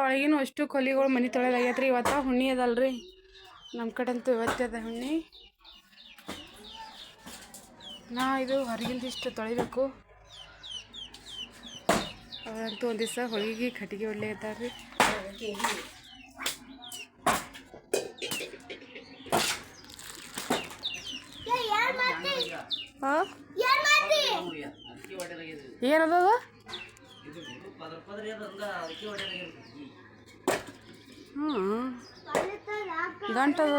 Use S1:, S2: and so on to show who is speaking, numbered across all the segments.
S1: ಒಳಗಿನ ಅಷ್ಟು ಕೊಲಿಗಳು ಮನೆ ತೊಳೆದಾಗೈತ್ರಿ. ಇವತ್ತು ಹುಣ್ಣಿ ಅದಲ್ರಿ, ನಮ್ಮ ಕಡೆ ಅಂತೂ ಇವತ್ತದ ಹುಣ್ಣಿ. ಇದು ಹೊರಗಿಂದಿಷ್ಟು ತೊಳಿಬೇಕು. ಅವರಂತೂ ಒಂದು ದಿವಸ ಹೊಳಿಗೆ ಕಟ್ಟಿಗೆ ಒಳ್ಳೆ ಇದ್ದಾರ್ರಿ. ಏನದ ಗಂಟದ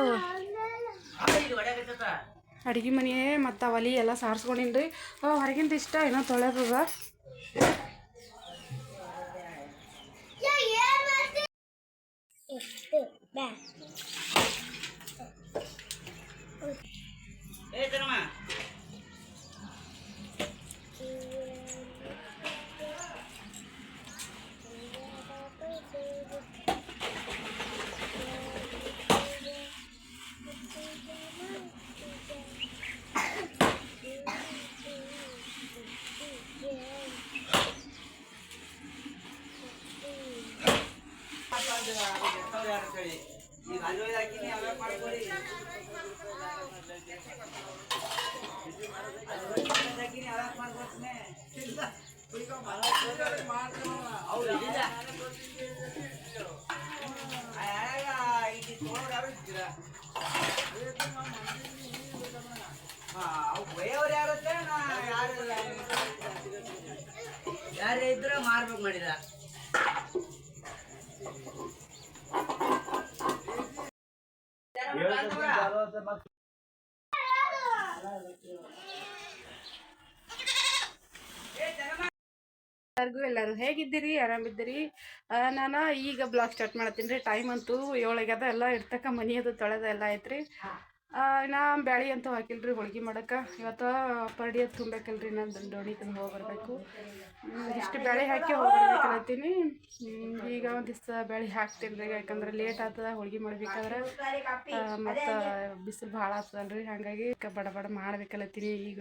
S1: ಅಡುಗೆ ಮನೆ ಮತ್ತು ಒಲಿ ಎಲ್ಲ ಸಾರಿಸ್ಕೊಂಡಿನ್ರಿ. ಹೊರಗಿಂದ ಇಷ್ಟ ಏನೋ ತೊಳೆದದ.
S2: ಯಾರೇ ಇದ್ರೆ ಮಾರ್ಬೇಕು ಮಾಡಿದ.
S1: ಎಲ್ಲರೂ ಹೇಗಿದ್ದೀರಿ? ಆರಾಮಿದ್ದೀರಿ? ನಾನು ಈಗ ಬ್ಲಾಗ್ ಸ್ಟಾರ್ಟ್ ಮಾಡತ್ತೀನಿ ರೀ. ಟೈಮ್ ಅಂತೂ 7 ಆಗ್ಯದ. ಎಲ್ಲ ಇರ್ತಕ್ಕ ಮನಿ ಅದು ತೊಳೆದ ಎಲ್ಲ ಐತ್ರಿ. ನಾ ಬ್ಯಾಳಿ ಅಂತೂ ಹಾಕಿಲ್ರಿ ಹೋಳ್ಗೆ ಮಾಡಕ್ಕೆ. ಇವತ್ತು ಪರ್ಡಿ ಅದು ತುಂಬಬೇಕಲ್ರಿ, ನಾನು ಡೋಣಿ ತುಂಬ ಹೋಗಿ ಬರಬೇಕು. ಇಷ್ಟು ಬ್ಯಾಳಿ ಹಾಕಿ ಹೋಗ್ಬರ್ಬೇಕಂತೀನಿ. ಈಗ ಒಂದು ದಿವಸ ಬ್ಯಾಳಿ ಹಾಕ್ತೀನಿ ರೀ, ಯಾಕಂದ್ರೆ ಲೇಟ್ ಆಗ್ತದೆ ಹೋಳ್ಗೆ ಮಾಡ್ಬೇಕಾದ್ರೆ. ಮತ್ತು ಬಿಸಿಲು ಭಾಳ ಆಗ್ತದಲ್ರಿ, ಹಾಗಾಗಿ ಬಡ ಬಡ ಮಾಡ್ಬೇಕಲ್ಲತ್ತೀನಿ. ಈಗ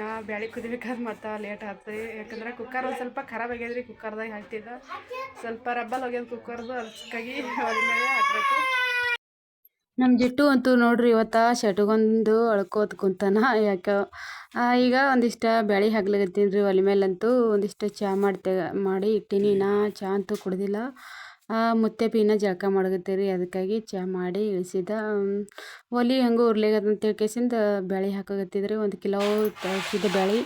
S1: ನಾ ಬ್ಯಾಳಿ ಕುದಿಬೇಕಾದ್ರೆ ಮತ್ತು ಲೇಟ್ ಆಗ್ತದೆ, ಯಾಕಂದ್ರೆ ಕುಕ್ಕರ್ ಒಂದು ಸ್ವಲ್ಪ ಖರಾಬ್ ಆಗ್ಯದ್ರಿ. ಕುಕ್ಕರ್ದಾಗ ಹಾಕ್ತಿದ್ದ ಸ್ವಲ್ಪ ರಬ್ಬಲ್ ಹೋಗ್ಯದ ಕುಕ್ಕರ್ದು, ಅದಕ್ಕಾಗಿ ಒಲೆ ಮೇಲೆ ಹಾಕಬೇಕು. ನಮ್ಮ ಜಿಟ್ಟು ಅಂತೂ ನೋಡ್ರಿ ಇವತ್ತು ಶಟಗೊಂದು ಅಳ್ಕೋತ ಕುಂತಾನ. ಯಾಕೆ ಈಗ ಒಂದಿಷ್ಟು ಬ್ಯಾಳಿ ಹಾಕ್ಲಿಕತ್ತೀನಿ ರೀ ಒಲೆ ಮೇಲಂತೂ. ಒಂದಿಷ್ಟು ಚಹಾ ಮಾಡಿ ಇಟ್ಟೀನಿ. ನಾ ಚಹಾ ಅಂತೂ ಕುಡ್ದಿಲ್ಲ. ಮುತ್ತೆ ಪೀನ ಜಳಕ ಮಾಡಕತ್ತೀರಿ, ಅದಕ್ಕಾಗಿ ಚಹಾ ಮಾಡಿ ಇಳಿಸಿದ. ಒಲೆ ಹೆಂಗೂ ಉರ್ಲಿಗದ ಅಂತೇಳಿ ಕೇಸಿಂದ ಬ್ಯಾಳಿ ಹಾಕಾಕತ್ತಿದ್ರಿ. 1 ಕಿಲೋ ತರಿಸಿದ ಬ್ಯಾಳಿ.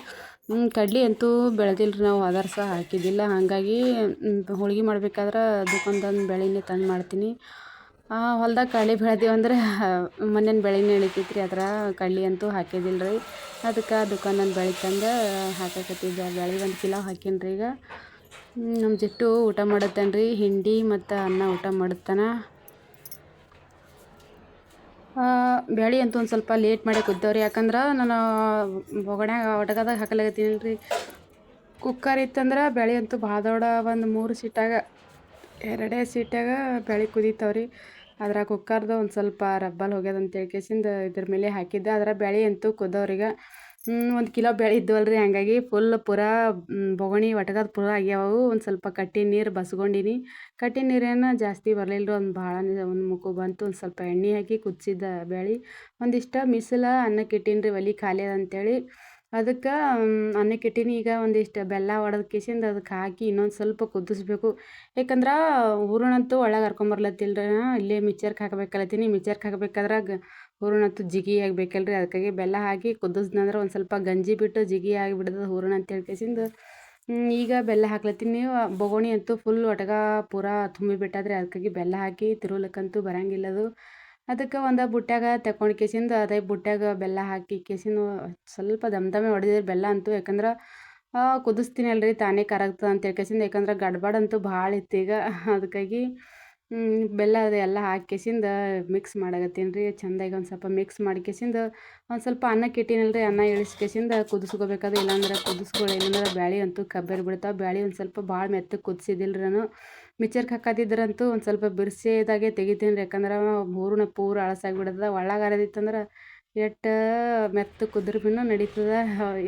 S1: ಕಡ್ಲಿ ಅಂತೂ ಬೆಳೆದಿಲ್ರಿ, ನಾವು ಅದರ್ಸ ಹಾಕಿದ್ದಿಲ್ಲ. ಹಾಗಾಗಿ ಹೋಳ್ಗೆ ಮಾಡ್ಬೇಕಾದ್ರೆ ದುಕಾನ್ದಂದು ಬ್ಯಾಳಿನೇ ತಂದು ಮಾಡ್ತೀನಿ. ಹೊಲ್ದಾಗ ಕಡ್ಲಿ ಬೆಳೆದೀವಂದ್ರೆ ಮನೇನ ಬೆಳೆನೇ ಇಳಿತೈತ್ರಿ, ಅದರ ಕಡ್ಲಿ ಅಂತೂ ಹಾಕಿದಿಲ್ಲ ರೀ. ಅದಕ್ಕೆ ದುಕಾನಂದು ಬೆಳೆ ತಂದು ಹಾಕಾಕತ್ತಿದ್ದೆ. ಬ್ಯಾಳಿ 1 ಕಿಲೋ ಹಾಕೀನಿ ರೀ. ಈಗ ನಮ್ಮ ಜಿಟ್ಟು ಊಟ ಮಾಡತ್ತಾನ ರೀ, ಹಿಂಡಿ ಮತ್ತು ಅನ್ನ ಊಟ ಮಾಡುತ್ತಾನ. ಬ್ಯಾಳಿ ಅಂತೂ ಒಂದು ಸ್ವಲ್ಪ ಲೇಟ್ ಮಾಡಿ ಕುದ್ದವ್ರಿ, ಯಾಕಂದ್ರೆ ನಾನು ಒಟಗದಾಗ ಹಾಕಲಾಗತ್ತೀನಿ ರೀ. ಕುಕ್ಕರ್ ಇತ್ತಂದ್ರೆ ಬ್ಯಾಳಿ ಅಂತೂ ಭಾಳ ದೊಡ್ಡ ಒಂದು 3 ಸೀಟಾಗ 2 ಸೀಟಾಗ ಬ್ಯಾಳಿ ಕುದೀತಾವ್ರಿ. ಅದ್ರ ಕುಕ್ಕರ್ದು ಒಂದು ಸ್ವಲ್ಪ ರಬ್ಬಲ್ ಹೋಗ್ಯದ ಅಂತೇಳಿ ಕೇಸಿಂದ ಇದ್ರ ಮೇಲೆ ಹಾಕಿದ್ದೆ. ಅದರ ಬ್ಯಾಳಿ ಅಂತೂ ಕುದ್ದವ್ರಿಗೆ 1 ಕಿಲೋ ಬ್ಯಾಳಿ ಇದ್ದವಲ್ರಿ, ಹಾಗಾಗಿ ಪೂರಾ ಬೊಗಣಿ ಒಟಗದ ಪೂರ ಆಗ್ಯಾವು. ಒಂದು ಸ್ವಲ್ಪ ಕಟ್ಟಿ ನೀರು ಬಸ್ಕೊಂಡಿನಿ. ಕಟ್ಟಿ ನೀರೇನು ಜಾಸ್ತಿ ಬರಲಿಲ್ಲ, ಒಂದು ಭಾಳ ಒಂದು ಮುಕ್ಕು ಬಂತು. ಒಂದು ಸ್ವಲ್ಪ ಎಣ್ಣೆ ಹಾಕಿ ಕುದಿಸಿದ್ದ ಬ್ಯಾಳಿ. ಒಂದಿಷ್ಟು ಮಿಸಲ ಅನ್ನಕ್ಕೆ ಇಟ್ಟೀನಿ ರೀ, ಒಲೆ ಖಾಲಿ ಅದ ಅಂತೇಳಿ. ಅದಕ್ಕೆ ಅನ್ನಕ್ಕೆ ಇಟ್ಟೀನಿ. ಈಗ ಒಂದಿಷ್ಟು ಬೆಲ್ಲ ಒಡೆದು ಕೇಸಿಂದ ಅದಕ್ಕೆ ಹಾಕಿ ಇನ್ನೊಂದು ಸ್ವಲ್ಪ ಕುದಿಸ್ಬೇಕು. ಯಾಕಂದ್ರೆ ಹೂರಣಂತೂ ಒಳಗೆ ಹರ್ಕೊಂಬರ್ಲತ್ತಿಲ್ರಿ. ಇಲ್ಲೇ ಮಿಕ್ಚರ್ಗೆ ಹಾಕಬೇಕಲ್ಲತ್ತೀನಿ. ಮಿಕ್ಚರ್ಗೆ ಹಾಕಬೇಕಾದ್ರಾಗ ಹೂರಣಂತೂ ಜಿಗಿ ಆಗಬೇಕಲ್ರಿ, ಅದಕ್ಕಾಗಿ ಬೆಲ್ಲ ಹಾಕಿ ಕುದಿಸ್ದಂದ್ರೆ ಒಂದು ಸ್ವಲ್ಪ ಗಂಜಿ ಬಿಟ್ಟು ಜಿಗಿ ಆಗಿಬಿಡ್ತದೆ ಹೂರಣ ಅಂತೇಳಿ ಕೇಸಿಂದ ಈಗ ಬೆಲ್ಲ ಹಾಕ್ಲತ್ತೀನಿ. ಬೊಗೋಣಿ ಅಂತೂ ಫುಲ್ ಒಟಗ ಪೂರಾ ತುಂಬಿಬಿಟ್ಟದ್ರಿ, ಅದಕ್ಕಾಗಿ ಬೆಲ್ಲ ಹಾಕಿ ತಿರುವ್ಲಿಕ್ಕಂತೂ ಬರಂಗಿಲ್ಲದು. ಅದಕ್ಕೆ ಒಂದು ಬುಟ್ಟ್ಯಾಗ ತಗೊಂಡು ಕೇಸಿಂದ ಅದೇ ಬುಟ್ಟ್ಯಾಗ ಬೆಲ್ಲ ಹಾಕಿ ಕೇಸಿಂದ ಸ್ವಲ್ಪ ದಮ್ದಮೆ ಹೊಡೆದಿದ್ರಿ ಬೆಲ್ಲ ಅಂತೂ. ಯಾಕಂದ್ರೆ ಕುದಿಸ್ತೀನಿ ಅಲ್ರಿ, ತಾನೇ ಕರಗ್ತದೆ ಅಂತೇಳಿ ಕೇಸಿಂದ. ಯಾಕಂದ್ರೆ ಗಡ್ಬಡಂತೂ ಭಾಳ ಇತ್ತು ಈಗ, ಅದಕ್ಕಾಗಿ ಬೆಲ್ಲ ಅದೆಲ್ಲ ಹಾಕಿ ಕೇಸಿಂದ ಮಿಕ್ಸ್ ಮಾಡಕತ್ತೀನಿ ರೀ. ಚೆಂದಾಗಿ ಒಂದು ಸ್ವಲ್ಪ ಮಿಕ್ಸ್ ಮಾಡಿ ಕೇಸಿಂದ ಒಂದು ಸ್ವಲ್ಪ ಅನ್ನಕ್ಕೆ ಇಟ್ಟೀನಲ್ರಿ, ಅನ್ನ ಇಳಿಸಿ ಕೇಸಿಂದ ಕುದಿಸ್ಕೋಬೇಕಾದ್ರೆ. ಇಲ್ಲಾಂದ್ರೆ ಇಲ್ಲಾಂದ್ರೆ ಬ್ಯಾಳಿ ಅಂತೂ ಕಬ್ಬರಿ ಬಿಡ್ತಾವೆ. ಬ್ಯಾಳಿ ಒಂದು ಸ್ವಲ್ಪ ಭಾಳ ಮೆತ್ತಗೆ ಕುದಿಸಿದಿಲ್ಲ ರೀ ನಾನು. ಮಿಕ್ಚರ್ಗೆ ಹಾಕೋದಿದ್ರಂತೂ ಒಂದು ಸ್ವಲ್ಪ ಬಿರ್ಸಿದಾಗೆ ತೆಗಿತೀನಿ ರೀ, ಯಾಕಂದ್ರೆ ಹೂರಣ ಪೂರ ಅಳಸಾಗಿಬಿಡ್ತದೆ. ಒಳ್ಳಾಗ ಅರದಿತ್ತಂದ್ರೆ ಎಷ್ಟು ಮೆತ್ತಗೆ ಕುದ್ರೆ ಭೀ ನಡೀತದೆ,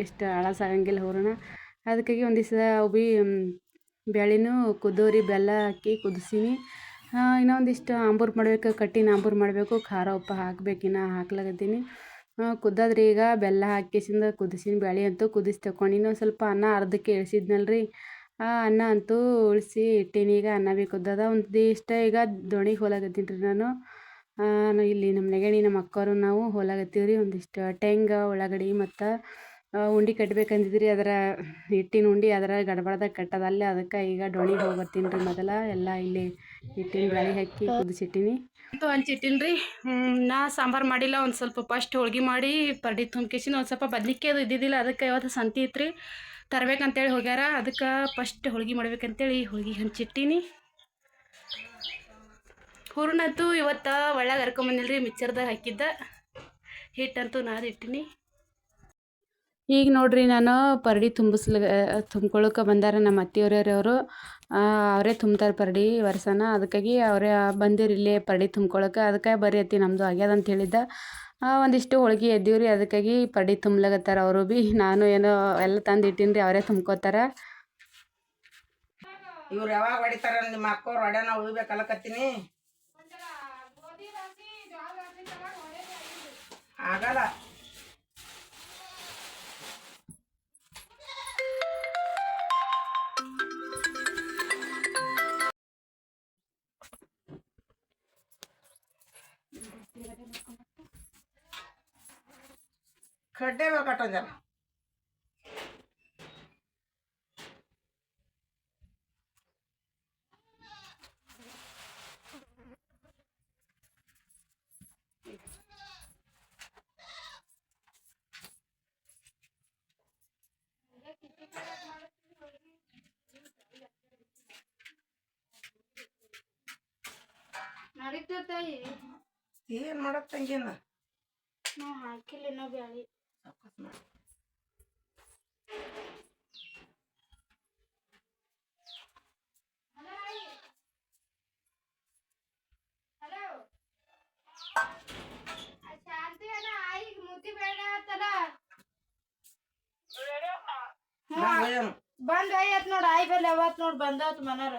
S1: ಎಷ್ಟು ಅಳಸಾಗಂಗಿಲ್ಲ ಹೂರಣ. ಅದಕ್ಕಾಗಿ ಒಂದು ದಿವಸ ಅವು ಭೀ ಬ್ಯಾಳಿನೂ ಕುದೋರಿ ಬೆಲ್ಲ ಹಾಕಿ ಕುದಿಸೀನಿ. ಇನ್ನೊಂದಿಷ್ಟು ಆಂಬೂರು ಮಾಡಬೇಕು, ಕಟ್ಟಿನ ಆಂಬೂರು ಮಾಡಬೇಕು, ಖಾರ ಉಪ್ಪು ಹಾಕ್ಬೇಕಿನ್ನ ಹಾಕ್ಲಾಗತ್ತೀನಿ. ಕುದ್ದದ್ರಿ ಈಗ ಬೆಲ್ಲ ಹಾಕಿಸಿಂದ ಕುದಿಸಿನ ಬ್ಯಾಳಿ ಅಂತೂ ಕುದಿಸಿ ತಗೊಂಡು ಇನ್ನೊಂದು ಸ್ವಲ್ಪ ಅನ್ನ ಅರ್ಧಕ್ಕೆ ಇಳಿಸಿದ್ನಲ್ರಿ, ಆ ಅನ್ನ ಅಂತೂ ಉಳಿಸಿ ಇಟ್ಟೀನಿ. ಈಗ ಅನ್ನ ಭೀ ಕುದ್ದದ ಒಂದಿಷ್ಟು ಈಗ ದೋಣಿಗೆ ಹೋಲಾಗತ್ತೀನಿ ರೀ ನಾನು. ಇಲ್ಲಿ ನಮ್ಮ ನೆಗಣಿ ನಮ್ಮ ಅಕ್ಕವರು ನಾವು ಹೋಲಾಗತ್ತೀವಿ ರೀ. ಒಂದಿಷ್ಟು ಟೆಂಗ ಉಳ್ಳಾಗಡ್ಡಿ ಮತ್ತು ಉಂಡೆ ಕಟ್ಬೇಕಂದಿದ್ರಿ, ಅದರ ಹಿಟ್ಟಿನ ಉಂಡೆ ಅದರ ಗಡ್ಬಡ್ದಾಗ ಕಟ್ಟದ ಅಲ್ಲೇ, ಅದಕ್ಕೆ ಈಗ ಡೋಣಿಗೆ ಹೋಗಿ ಬರ್ತೀನಿ ರೀ. ಮೊದಲ ಎಲ್ಲ ಇಲ್ಲಿ ಹಿಟ್ಟಿನ ಬ್ಯಾಳಿ ಹಾಕಿ ಕುದಿಸಿಟ್ಟಿನಿ ಅಂತೂ ಹಂಚಿಟ್ಟಿನಿ ರೀ. ನಾ ಸಾಂಬಾರು ಮಾಡಿಲ್ಲ, ಒಂದು ಸ್ವಲ್ಪ ಫಸ್ಟ್ ಹೋಳ್ಗೆ ಮಾಡಿ ಪರ್ಡಿ ತುಂಬ್ಕೇಸಿನ ಒಂದು ಸ್ವಲ್ಪ ಬದ್ಲಿಕ್ಕೆ ಅದು ಇದ್ದಿದ್ದಿಲ್ಲ, ಅದಕ್ಕೆ ಇವತ್ತು ಸಂತಿ ಇತ್ತು ರೀ, ತರ್ಬೇಕಂತೇಳಿ ಹೋಗ್ಯಾರ. ಅದಕ್ಕೆ ಫಸ್ಟ್ ಹೋಳ್ಗೆ ಮಾಡ್ಬೇಕಂತೇಳಿ ಹೋಳ್ಗೆ ಹಂಚಿಟ್ಟೀನಿ. ಹೂರ್ಣಂತೂ ಇವತ್ತು ಒಳ್ಳಾಗ ಹರ್ಕೊಂಬಂದಿಲ್ರಿ, ಮಿಕ್ಸರ್ದಾಗ ಹಾಕಿದ್ದ. ಹಿಟ್ಟಂತೂ ನಾದಿ ಇಟ್ಟಿನಿ. ಈಗ ನೋಡ್ರಿ ನಾನು ಪರ್ಡಿ ತುಂಬ್ಕೊಳಕ್ಕೆ ಬಂದಾರ ನಮ್ಮ ಅತ್ತೆಯವ್ರವರು. ಅವರೇ ತುಂಬ್ತಾರೆ ಪರ್ಡಿ ವರ್ಷನ, ಅದಕ್ಕಾಗಿ ಅವರೇ ಬಂದಿರಿ ಇಲ್ಲೇ ಪರ್ಡಿ ತುಂಬ್ಕೊಳಕ್ಕೆ. ಅದಕ್ಕೆ ಬರ್ರಿ ಅತ್ತಿ ನಮ್ಮದು ಆಗ್ಯದ ಅಂತ ಹೇಳಿದ್ದ. ಒಂದಿಷ್ಟು ಹೋಳ್ಗೆ ಎದ್ದೀವ್ರಿ, ಅದಕ್ಕಾಗಿ ಪರ್ಡಿ ತುಂಬಲಾಗತ್ತಾರ ಅವರು ಭೀ. ನಾನು ಏನೋ ಎಲ್ಲ ತಂದು ಇಟ್ಟೀನಿ ರೀ, ಅವರೇ ತುಂಬ್ಕೋತಾರ.
S2: ಇವ್ರು ಯಾವಾಗ ಹೊಡಿತಾರ ನಿಮ್ಮ ಅಕ್ಕವ್ರು ಹೊಡ್ಯಾನ ಉಳ್ಬೇಕಲ್ಲಕತ್ತೀನಿ. ಆಗಲ್ಲ. ಕಡ್ಡೆ ಬೇಕಟ್ಟೊಂದು ಜನ
S3: ತಾಯಿ
S2: ಏನ್ ಮಾಡಕ್ ತಂಗಿನ
S3: ನಾವು ಹಾಕಿಲ್ಲ ಇನ್ನೂ ಬ್ಯಾಳಿ. ಶಾಂತಿ ಅಣ್ಣ ಆಯಿಗೆ ಮುದ್ದೆ ಬೇಡ ಆತಲ್ಲ ಬಂದ್ ಆಯ್ತು ನೋಡ್, ಆಯ್ ಬೆಲ್ಲ ಅವತ್ ನೋಡ್ ಬಂದಾತ್ ಮನಾರ.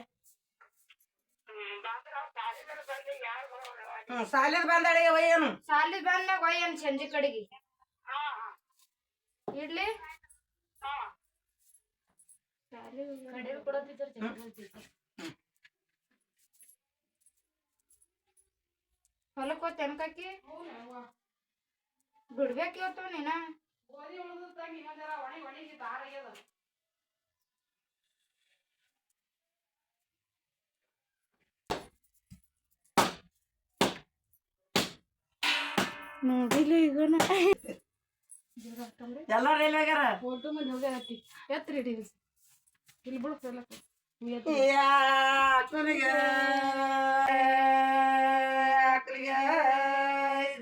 S2: ಸಾಲಿದ್ ಬಂದಾಳಿಗೆ ಒಯ್ಯನು,
S3: ಸಾಲಿದ್ ಬಂದಾಗ ಒಯ್ಯನ್ ಸಂಜೆ ಕಡೆಗೆ ಇಡ್ಲಿ ಹೊಲಕ್ ಹೋತ್ ತೆನ್ಕಾಕಿ ಬಿಡ್ಬೇಕು ಇವತ್ತು ನೀನ. ನೋಡಿಲ್ಲ ಈಗ
S2: ಎಲ್ಲಾರು ಎಲ್ಲಿ ಹೋಗ್ಯಾರ?
S1: ಫೋಟೋ ಮಂದಿ ಹೋಗ್ಯಾರತ್ತಿ ಎತ್ರಿ ಇಲ್ಲಿ ಬಿಡು
S2: ಆಕಳಿಗೆ ಆಕಳಿಗೆ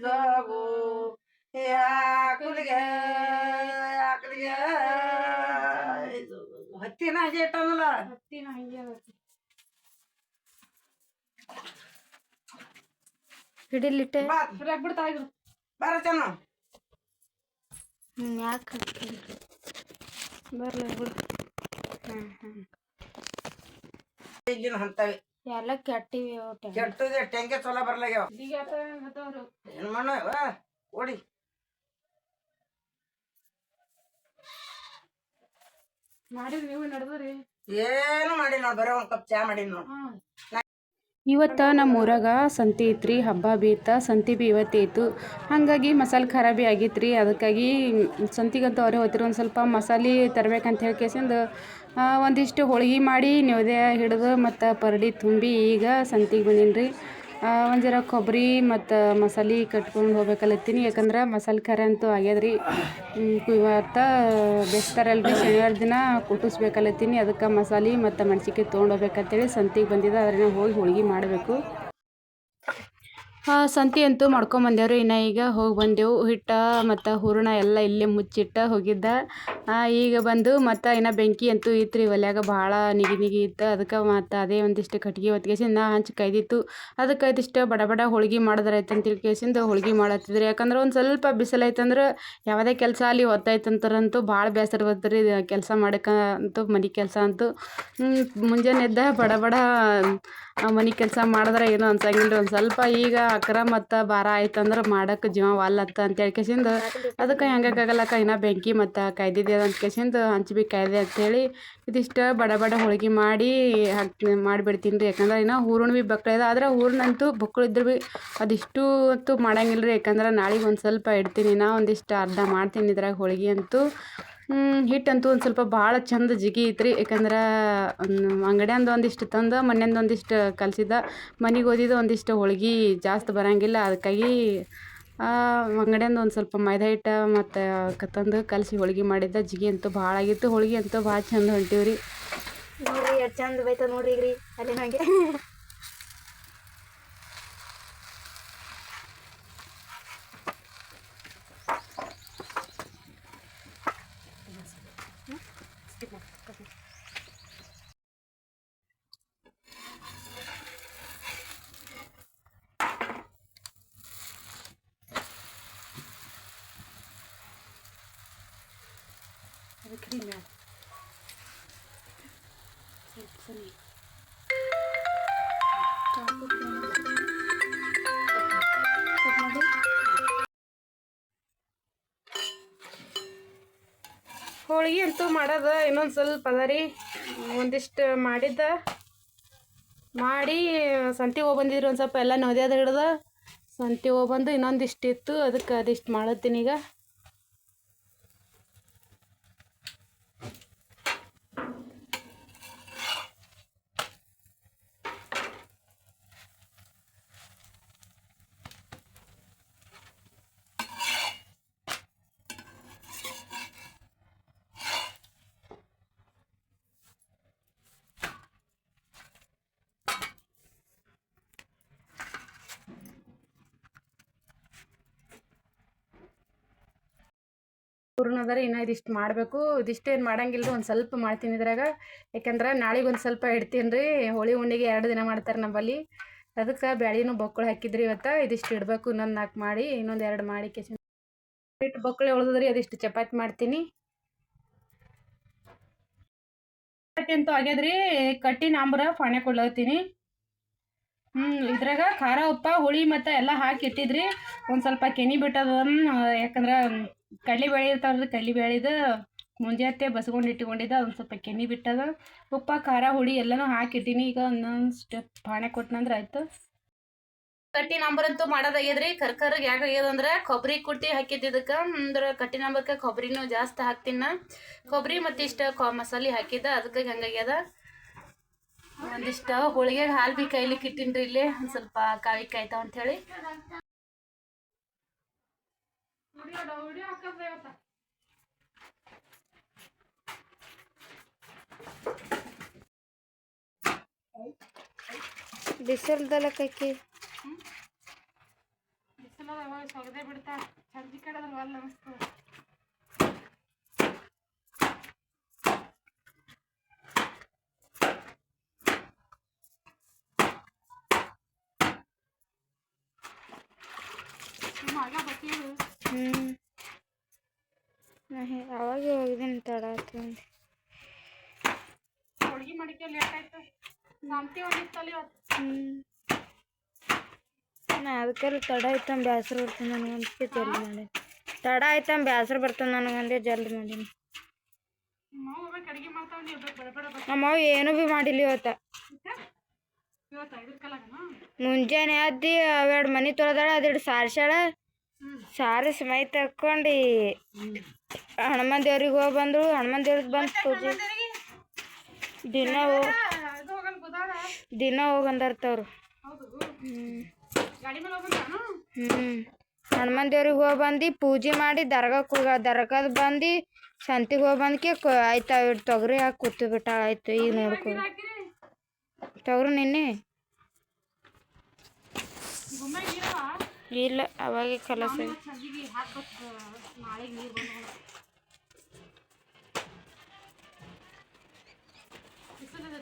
S2: ಜೋಗು, ಆಕಳಿಗೆ ಆಕಳಿಗೆ ಹತ್ತಿನ ಹಜೆ ಇಟ್ಟನಲ್ಲ,
S1: ಹತ್ತಿನ ಹಂಗೆ
S3: ಹಿಡಿಲಿಟ್ಟೆ
S1: ಬಿಡ್ತಾ
S2: ಬರ ಚೆನ್ನ
S3: ಯಾಕೆ ಬರ್ಲ ಬಿಡು.
S2: ಈಗಿನ ಹಂತವಿ
S3: ಎಲ್ಲ ಕೆಟ್ಟಿವಿ
S2: ಕೆಟ್ಟದೆ ಟೆಂಗೆ ಚಲೋ ಬರ್ಲಾಗ್ಯಾವ. ಏನ್ ಮಾಡ ಓಡಿ
S1: ಮಾಡಿರಿ ನೀವು ನಡೆದ್ರಿ?
S2: ಏನು ಮಾಡಿ ನಾವು ಬರೋ ಒಂದ್ ಕಪ್ ಚಾ ಮಾಡಿ ನಾವು.
S1: ಇವತ್ತು ನಮ್ಮ ಊರಾಗ ಸಂತಿ ಐತ್ರಿ, ಹಬ್ಬ ಬಿ ಇತ್ತು, ಸಂತಿ ಬಿ ಇವತ್ತೇ ಇತ್ತು. ಹಾಗಾಗಿ ಮಸಾಲೆ ಖಾರ ಭೀ ಆಗಿತ್ತು ರೀ. ಅದಕ್ಕಾಗಿ ಸಂತಿಗಂತೂ ಅವರೇ ಹೋಗ್ತಿರು. ಒಂದು ಸ್ವಲ್ಪ ಮಸಾಲೆ ತರ್ಬೇಕಂತ ಹೇಳಿ ಕೇಸಿಂದ ಒಂದಿಷ್ಟು ಹೋಳ್ಗೆ ಮಾಡಿ ನೈವೇದ್ಯ ಹಿಡಿದು ಮತ್ತು ಪರ್ಡಿ ತುಂಬಿ ಈಗ ಸಂತಿಗೆ ಬಂದೀನಿ ರೀ. ಒಂದು ಜರ ಕೊಬ್ಬರಿ ಮತ್ತು ಮಸಾಲೆ ಕಟ್ಕೊಂಡು ಹೋಗ್ಬೇಕಲ್ಲತ್ತೀನಿ, ಯಾಕಂದ್ರೆ ಮಸಾಲೆ ಖಾರ ಅಂತೂ ಆಗ್ಯದ್ರಿ. ಇವತ್ತು ಬೆಸ್ತಾರಲ್ರಿ, ಶನಿವಾರ ದಿನ ಕುಟ್ಟಿಸ್ಬೇಕಲ್ಲತ್ತೀನಿ. ಅದಕ್ಕೆ ಮಸಾಲೆ ಮತ್ತು ಮೆಣ್ಸಿನ್ಕಾಯಿ ತೊಗೊಂಡು ಹೋಗ್ಬೇಕಂತೇಳಿ ಸಂತಿಗೆ ಬಂದಿದ್ದೆ. ಅದನ್ನ ಹೋಗಿ ಹೋಳ್ಗೆ ಮಾಡಬೇಕು. ಸಂತಿ ಅಂತೂ ಮಾಡ್ಕೊಂಬಂದೇವ್ರಿ. ಇನ್ನು ಈಗ ಹೋಗಿ ಬಂದೆವು. ಹಿಟ್ಟು ಮತ್ತು ಹೂರಣ ಎಲ್ಲ ಇಲ್ಲೇ ಮುಚ್ಚಿಟ್ಟು ಹೋಗಿದ್ದ. ಈಗ ಬಂದು ಮತ್ತು ಇನ್ನು ಬೆಂಕಿ ಅಂತೂ ಇತ್ತು ರೀ ಒಲ್ಯಾಗ ಭಾಳ ನಿಗಿ ಇತ್ತು. ಅದಕ್ಕೆ ಮತ್ತು ಅದೇ ಒಂದಿಷ್ಟು ಕಟ್ಗೆ ಹೊತ್ಕೇಸಿಂದ ನಾ ಹಂಚು ಕೈದಿತ್ತು. ಅದಕ್ಕೆ ಇದಿಷ್ಟು ಬಡ ಬಡ ಹೋಳ್ಗೆ ಮಾಡಿದ್ರಾಯ್ತು ಅಂತ ತಿಳ್ಕೇಸಿಂದ ಹೋಳ್ಗೆ ಮಾಡತ್ತಿದ್ರಿ. ಯಾಕಂದ್ರೆ ಒಂದು ಸ್ವಲ್ಪ ಬಿಸಿಲೈತಂದ್ರೆ ಯಾವುದೇ ಕೆಲಸ ಅಲ್ಲಿ ಹೊತ್ತೈತಂತಾರಂತೂ ಭಾಳ ಬೇಸರ ಬರ್ತದೆ ರೀ ಕೆಲಸ ಅಂತೂ ಮನೆ ಕೆಲಸ ಅಂತೂ. ಮುಂಜಾನೆ ಎದ್ದ ಬಡ ಬಡ ಮನೆ ಕೆಲಸ ಮಾಡಿದ್ರೆ ಏನೂ ಅನ್ಸಂಗಿಲ್ಲ ರೀ. ಒಂದು ಸ್ವಲ್ಪ ಈಗ ಅಕ್ರ ಮತ್ತು ಭಾರ ಆಯ್ತಂದ್ರೆ ಮಾಡೋಕೆ ಜೀವ ವಾಲ್ಲತ್ತ ಅಂತ ಹೇಳ್ಕೇಸಿಂದ ಅದಕ್ಕೆ ಹೆಂಗಾಗಲ್ಲಕ್ಕ ಇನ್ನು ಬೆಂಕಿ ಮತ್ತು ಕಾಯ್ದಿದ್ದೆ ಅಂತ ಕೇಸಿಂದ ಹಂಚು ಭೀ ಕಾಯ್ದೆ ಅಂಥೇಳಿ ಇದಿಷ್ಟು ಬಡ ಬಡ ಹೋಳ್ಗೆ ಮಾಡಿ ಮಾಡಿಬಿಡ್ತೀನಿ ರೀ. ಯಾಕಂದ್ರೆ ಇನ್ನು ಹೂರ್ಣ ಭೀ ಬಕ್ಳಿದೆ. ಆದ್ರೆ ಹೂರ್ಣಂತೂ ಬಕ್ಳಿದ್ರು ಭೀ ಅದಿಷ್ಟು ಅಂತೂ ಮಾಡಂಗಿಲ್ಲ ರೀ. ಯಾಕಂದ್ರೆ ನಾಳೆಗೆ ಒಂದು ಸ್ವಲ್ಪ ಇಡ್ತೀನಿ, ನಾ ಒಂದಿಷ್ಟು ಅರ್ಧ ಮಾಡ್ತೀನಿ ಇದ್ರಾಗ ಹೋಳ್ಗೆ ಅಂತೂ. ಹಿಟ್ಟಂತೂ ಒಂದು ಸ್ವಲ್ಪ ಭಾಳ ಚಂದ ಜಿಗಿ ಐತ್ರಿ. ಯಾಕಂದ್ರೆ ಅಂಗಡ್ಯಾಂದು ಒಂದಿಷ್ಟು ತಂದು ಮನೆಯಿಂದ ಒಂದಿಷ್ಟು ಕಲಸಿದ್ದ, ಮನೆಗೆ ಓದಿದ್ದು ಒಂದಿಷ್ಟು ಹೋಳ್ಗೆ ಜಾಸ್ತಿ ಬರೋಂಗಿಲ್ಲ. ಅದಕ್ಕಾಗಿ ಅಂಗಡ್ಯಾಂದು ಒಂದು ಸ್ವಲ್ಪ ಮೈದಾ ಹಿಟ್ಟು ಮತ್ತು ತಂದು ಕಲಸಿ ಹೋಳ್ಗೆ ಮಾಡಿದ್ದ. ಜಿಗಿ ಅಂತೂ ಭಾಳ ಆಗಿತ್ತು, ಹೋಳ್ಗೆ ಅಂತೂ ಭಾಳ ಚಂದ ಹೊಂಟಿವಿ ರೀ.
S4: ನೋಡ್ರಿ ಎಷ್ಟು ಚಂದ ಬೈತ ನೋಡ್ರಿ ಈಗ ರೀ ಅಲ್ಲಿ ನನಗೆ.
S1: ಹೋಳ್ಗೆ ಅಂತೂ ಮಾಡೋದು ಇನ್ನೊಂದು ಸ್ವಲ್ಪ ಅದ ರೀ. ಒಂದಿಷ್ಟು ಮಾಡಿದ್ದ ಮಾಡಿ ಸಂತಿಗೆ ಹೋಗ್ಬಂದಿದ್ರು. ಒಂದು ಸ್ವಲ್ಪ ಎಲ್ಲ ನೊದ್ಯದ ಹಿಡ್ದು ಸಂತಿಗೆ ಹೋಗ್ಬಂದು ಇನ್ನೊಂದಿಷ್ಟು ಇತ್ತು, ಅದಕ್ಕೆ ಅದಿಷ್ಟು ಮಾಡತ್ತೀನಿ ಈಗ. ಹೂರ್ಣದರೆ ಇನ್ನೂ ಇದಿಷ್ಟು ಮಾಡಬೇಕು. ಇದಿಷ್ಟೇನು ಮಾಡಂಗಿಲ್ಲ ರೀ, ಒಂದು ಸ್ವಲ್ಪ ಮಾಡ್ತೀನಿ ಇದ್ರಾಗ. ಯಾಕಂದ್ರೆ ನಾಳೆಗೆ ಒಂದು ಸ್ವಲ್ಪ ಇಡ್ತೀನಿ ರೀ. ಹೋಳಿ ಹುಣ್ಣಿಗೆ 2 ದಿನ ಮಾಡ್ತಾರೆ ನಮ್ಮಲ್ಲಿ. ಅದಕ್ಕೆ ಬ್ಯಾಳಿನೂ ಬೊಕ್ಕಳು ಹಾಕಿದ್ರಿ ಇವತ್ತು. ಇದಿಷ್ಟು ಇಡಬೇಕು, ಇನ್ನೊಂದು 4 ಮಾಡಿ ಇನ್ನೊಂದು 2 ಮಾಡಿ ಕೇಸಿ ಇಟ್ಟು ಬೊಕ್ಕಳೆ ಉಳಿದ್ರಿ. ಅದಿಷ್ಟು ಚಪಾತಿ ಮಾಡ್ತೀನಿ. ಚಪಾತಿ ಅಂತೂ ಆಗ್ಯದ್ರಿ. ಕಟ್ಟಿ ನಾಂಬ್ರ ಪಾಣೆ ಕೊಡ್ಲತ್ತೀನಿ. ಇದ್ರಾಗ ಖಾರ ಉಪ್ಪ ಹುಳಿ ಮತ್ತು ಎಲ್ಲ ಹಾಕಿ ಇಟ್ಟಿದ್ರಿ. ಒಂದು ಸ್ವಲ್ಪ ಕೆನಿ ಬಿಟ್ಟದ. ಯಾಕಂದ್ರೆ ಕಡಲೆಬೇಳೆ ಇರ್ತಾವ್ರಿ, ಕಡಲೆಬೇಳೆದು ಮುಂಜಾನೆ ಬಸ್ಕೊಂಡು ಇಟ್ಕೊಂಡಿದ್ದ. ಒಂದು ಸ್ವಲ್ಪ ಕೆನಿ ಬಿಟ್ಟದ. ಉಪ್ಪ ಖಾರ ಹುಳಿ ಎಲ್ಲನೂ ಹಾಕಿಟ್ಟಿನಿ. ಈಗ ಒಂದೊಂದು ಸ್ಟೆಪ್ ಪಾಣೆ ಕೊಟ್ಟನಂದ್ರೆ ಆಯ್ತು. ಕಟ್ಟಿ ನಂಬರ್ ಅಂತೂ ಮಾಡೋದಾಗ್ಯದ್ರಿ. ಕರ್ಕರ್ಗೆ ಯಾಕೆ ಆಗ್ಯದಂದ್ರೆ ಕೊಬ್ಬರಿ ಕುಟ್ಟಿ ಹಾಕಿದ್ದಕ್ಕೆ. ಅಂದ್ರೆ ಕಟ್ಟಿ ನಂಬರ್ಗೆ ಕೊಬ್ಬರಿನೂ ಜಾಸ್ತಿ ಹಾಕ್ತೀನಿ. ಕೊಬ್ಬರಿ ಮತ್ತು ಇಷ್ಟು ಮಸಾಲೆ ಹಾಕಿದ್ದ, ಅದಕ್ಕೆ ಹಂಗಾಗ್ಯದ. ಒಂದಿಷ್ಟು ಹೋಳಿಗೆಗೆ ಹಾಲು ಭೀ ಕಾಯ್ಲಿಕ್ಕೆ ಇಟ್ಟಿನಿ ರೀ ಇಲ್ಲೇ. ಒಂದು ಸ್ವಲ್ಪ ಕಾಯಿ ಕಾಯ್ತಾವ ಅಂಥೇಳಿ.
S4: ಬಿಸಿಲ್ದಲ್ಲ ಕೈಕಿ
S1: ಬಿಸಿಲದ ಸೊಗದೆ ಬಿಡ್ತಾ ಸಂಜೆ ಕಡೆದ್ರೆ ಒಲ್ಲ ಅನಿಸ್ತದೆ.
S4: ಅವಾಗ ಹೋಗಿದ್ದೀನಿ ತಡ ಆಯ್ತು.
S1: ಹೋಳ್ಗೆ ಮಾಡಿಕೆ ಲೇಟ್ ಆಯ್ತು. ಶಾಂತಿ ಹೋಗಿತ್ತಲ್ಲಿ ಇವತ್ತು.
S4: ನಾ ಅದಕ್ಕೆಲ್ಲ ತಡ ಆಯ್ತಂದು ಬೇಸರ ಬರ್ತದೆ ನನಗಂತ ಜಲ್ದಿ ಮಾಡಿ. ತಡ ಆಯ್ತಂದು ಬೇಸರ ಬರ್ತದೆ ನನಗಂದೆ ಜಲ್ದಿ ಮಾಡೀನಿ. ನಮ್ಮವ್ ಏನೂ ಭೀ ಮಾಡಿಲ್ಲ ಇವತ್ತು. ಮುಂಜಾನೆ ಎದ್ದು 2 ಮನೆ ತೊಳೆದಾಳ, ಅದಿಟ್ಟು ಸಾರಿಸ್ಯಾಳ. ಸಾರಿಸಿ ಮೈ ತಕ್ಕೊಂಡು ಹನುಮಾನ್ ದೇವ್ರಿಗೆ ಹೋಗಿ ಬಂದಳು. ಹನುಮಾನ್ ದೇವ್ರಿಗೆ ಬಂದು ಪೂಜೆ ದಿನ ಹೋಗಂದರ್ತವ್ರು. ಹನುಮಾನ್ ದೇವ್ರಿಗೆ ಹೋಗಿ ಬಂದು ಪೂಜೆ ಮಾಡಿ ದರ್ಗಾದ ಬಂದು ಸಂತಿಗೆ ಹೋಗಿ ಬಂದಕ್ಕೆ ಆಯ್ತು. ಇಟ್ಟು ತೊಗರಿ ಹಾಕಿ ಕೂತು ಬಿಟ್ಟ. ಆಯ್ತು ಈಗ ನೋಡ್ಕೊ ತೊಗರಿ ನಿನ್ನೆ ಇಲ್ಲ ಅವಾಗ ಕಲಸ.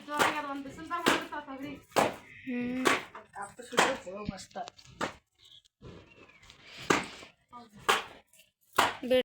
S1: ಜೋರಾಗಿ ಅದು ಒಂದು ಬಿಸಿಲ್ದಾಗ ಮಾಡಿರ್ತಾವ ತೊಗರಿ.
S4: ಹ್ಞೂ
S2: ಅಪ್ಪ ಸುಟ್ಟು ಮಸ್ತ